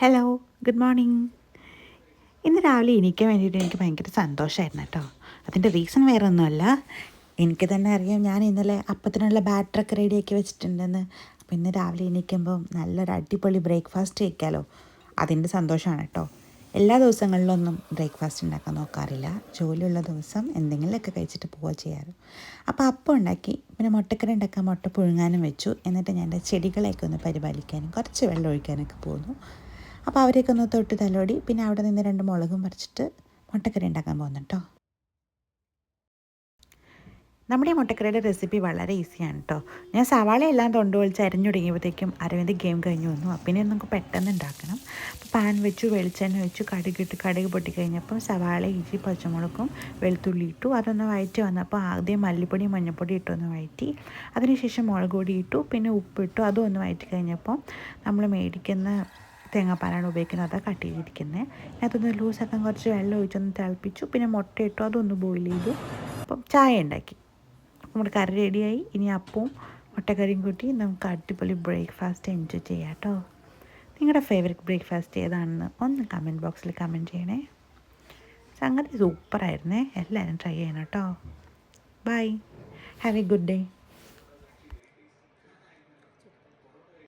Hello, good morning. ഇന്ന് രാവിലെ എണീക്കാൻ വേണ്ടിയിട്ട് എനിക്ക് ഭയങ്കര സന്തോഷമായിരുന്നു കേട്ടോ. അതിൻ്റെ റീസൺ വേറെ ഒന്നുമല്ല. എനിക്ക് തന്നെ അറിയാം ഞാൻ ഇന്നലെ അപ്പത്തിനുള്ള ബാറ്ററൊക്കെ റെഡിയാക്കി വെച്ചിട്ടുണ്ടെന്ന്. അപ്പോൾ ഇന്ന് രാവിലെ എണീക്കുമ്പോൾ നല്ലൊരു അടിപൊളി ബ്രേക്ക്ഫാസ്റ്റ് കഴിക്കാമല്ലോ, അതിൻ്റെ സന്തോഷമാണ് കേട്ടോ. എല്ലാ ദിവസങ്ങളിലൊന്നും ബ്രേക്ക്ഫാസ്റ്റ് ഉണ്ടാക്കാൻ നോക്കാറില്ല. ജോലിയുള്ള ദിവസം എന്തെങ്കിലുമൊക്കെ കഴിച്ചിട്ട് പോവുക ചെയ്യാറ്. അപ്പോൾ അപ്പം ഉണ്ടാക്കി, പിന്നെ മുട്ടക്കറി ഉണ്ടാക്കാൻ മുട്ട പുഴുങ്ങാനും വെച്ചു. എന്നിട്ട് ഞാൻ എൻ്റെ ചെടികളെയൊക്കെ ഒന്ന് പരിപാലിക്കാനും കുറച്ച് വെള്ളം ഒഴിക്കാനൊക്കെ പോകുന്നു. അപ്പോൾ അവരെയൊക്കെ ഒന്ന് തൊട്ട് തലോടി, പിന്നെ അവിടെ നിന്ന് 2 മുളകും പറിച്ചിട്ട് മുട്ടക്കറി ഉണ്ടാക്കാൻ പോകുന്നു കേട്ടോ. നമ്മുടെ ഈ മുട്ടക്കറിയുടെ റെസിപ്പി വളരെ ഈസിയാണ് കേട്ടോ. ഞാൻ സവാള എല്ലാം തൊണ്ട് പൊളിച്ച് അരിഞ്ഞു തുടങ്ങിയപ്പോഴത്തേക്കും അരവിന്ദ് ഗെയിം കഴിഞ്ഞ് വന്നു. പിന്നെ നമുക്ക് പെട്ടെന്ന് ഉണ്ടാക്കണം. അപ്പോൾ പാൻ വെച്ചു, വെളിച്ചെണ്ണ വെച്ചു, കടുക് പൊട്ടിക്കഴിഞ്ഞപ്പം സവാള, ഇഞ്ചി, പച്ചമുളകും വെളുത്തുള്ളി ഇട്ടു. അതൊന്ന് വഴറ്റി വന്നപ്പോൾ ആദ്യം മല്ലിപ്പൊടി മഞ്ഞൾപ്പൊടി ഇട്ടൊന്ന് വഴറ്റി. അതിനുശേഷം മുളക് പൊടി ഇട്ടു, പിന്നെ ഉപ്പിട്ടു. അതും ഒന്ന് വഴറ്റി കഴിഞ്ഞപ്പം നമ്മൾ മേടിക്കുന്ന തേങ്ങാപ്പാലാണ് ഉപയോഗിക്കുന്നത്, അതാണ് കട്ട് ചെയ്തിരിക്കുന്നത്. അതൊന്ന് ലൂസാക്കാൻ കുറച്ച് വെള്ളം ഒഴിച്ചൊന്ന് തിളപ്പിച്ചു. പിന്നെ മുട്ട ഇട്ടു, അതൊന്ന് ബോയിൽ ചെയ്തു. അപ്പം ചായ ഉണ്ടാക്കി. നമ്മുടെ കറി റെഡിയായി. ഇനി അപ്പവും മുട്ടക്കറിയും കൂട്ടി നമുക്ക് അടിപൊളി ബ്രേക്ക്ഫാസ്റ്റ് എൻജോയ് ചെയ്യാം കേട്ടോ. നിങ്ങളുടെ ഫേവറേറ്റ് ബ്രേക്ക്ഫാസ്റ്റ് ഏതാണെന്ന് ഒന്ന് കമൻറ്റ് ബോക്സിൽ കമൻറ്റ് ചെയ്യണേ. സംഗതി സൂപ്പറായിരുന്നേ. എല്ലാവരും ട്രൈ ചെയ്യണം കേട്ടോ. Bye, have a good day.